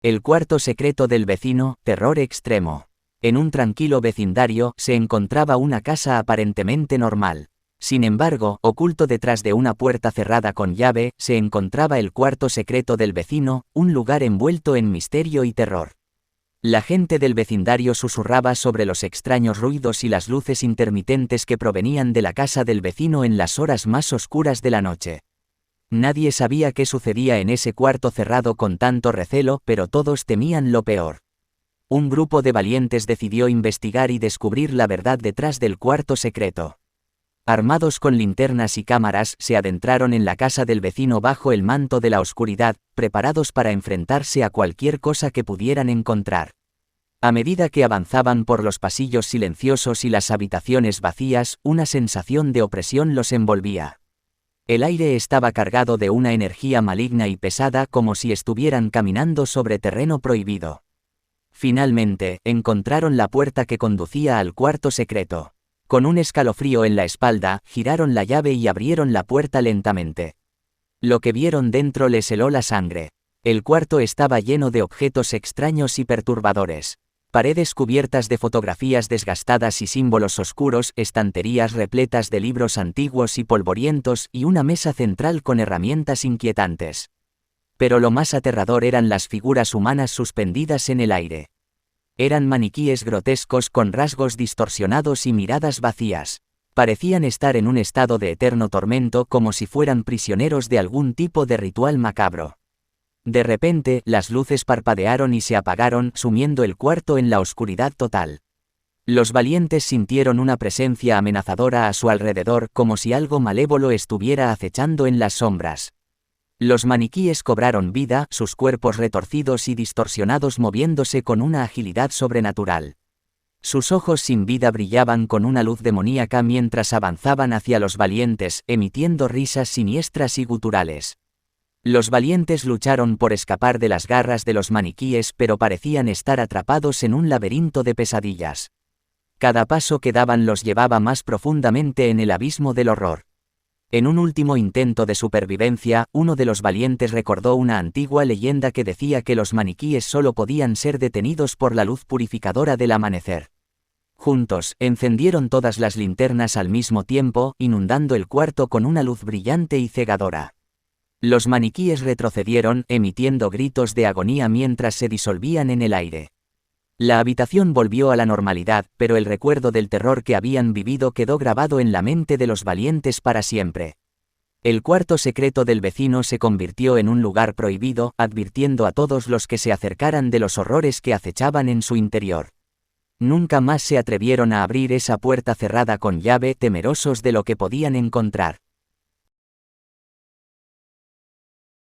El cuarto secreto del vecino, terror extremo. En un tranquilo vecindario se encontraba una casa aparentemente normal. Sin embargo, oculto detrás de una puerta cerrada con llave, se encontraba el cuarto secreto del vecino, un lugar envuelto en misterio y terror. La gente del vecindario susurraba sobre los extraños ruidos y las luces intermitentes que provenían de la casa del vecino en las horas más oscuras de la noche. Nadie sabía qué sucedía en ese cuarto cerrado con tanto recelo, pero todos temían lo peor. Un grupo de valientes decidió investigar y descubrir la verdad detrás del cuarto secreto. Armados con linternas y cámaras, se adentraron en la casa del vecino bajo el manto de la oscuridad, preparados para enfrentarse a cualquier cosa que pudieran encontrar. A medida que avanzaban por los pasillos silenciosos y las habitaciones vacías, una sensación de opresión los envolvía. El aire estaba cargado de una energía maligna y pesada, como si estuvieran caminando sobre terreno prohibido. Finalmente, encontraron la puerta que conducía al cuarto secreto. Con un escalofrío en la espalda, giraron la llave y abrieron la puerta lentamente. Lo que vieron dentro les heló la sangre. El cuarto estaba lleno de objetos extraños y perturbadores. Paredes cubiertas de fotografías desgastadas y símbolos oscuros, estanterías repletas de libros antiguos y polvorientos y una mesa central con herramientas inquietantes. Pero lo más aterrador eran las figuras humanas suspendidas en el aire. Eran maniquíes grotescos con rasgos distorsionados y miradas vacías. Parecían estar en un estado de eterno tormento, como si fueran prisioneros de algún tipo de ritual macabro. De repente, las luces parpadearon y se apagaron, sumiendo el cuarto en la oscuridad total. Los valientes sintieron una presencia amenazadora a su alrededor, como si algo malévolo estuviera acechando en las sombras. Los maniquíes cobraron vida, sus cuerpos retorcidos y distorsionados moviéndose con una agilidad sobrenatural. Sus ojos sin vida brillaban con una luz demoníaca mientras avanzaban hacia los valientes, emitiendo risas siniestras y guturales. Los valientes lucharon por escapar de las garras de los maniquíes, pero parecían estar atrapados en un laberinto de pesadillas. Cada paso que daban los llevaba más profundamente en el abismo del horror. En un último intento de supervivencia, uno de los valientes recordó una antigua leyenda que decía que los maniquíes solo podían ser detenidos por la luz purificadora del amanecer. Juntos, encendieron todas las linternas al mismo tiempo, inundando el cuarto con una luz brillante y cegadora. Los maniquíes retrocedieron, emitiendo gritos de agonía mientras se disolvían en el aire. La habitación volvió a la normalidad, pero el recuerdo del terror que habían vivido quedó grabado en la mente de los valientes para siempre. El cuarto secreto del vecino se convirtió en un lugar prohibido, advirtiendo a todos los que se acercaran de los horrores que acechaban en su interior. Nunca más se atrevieron a abrir esa puerta cerrada con llave, temerosos de lo que podían encontrar.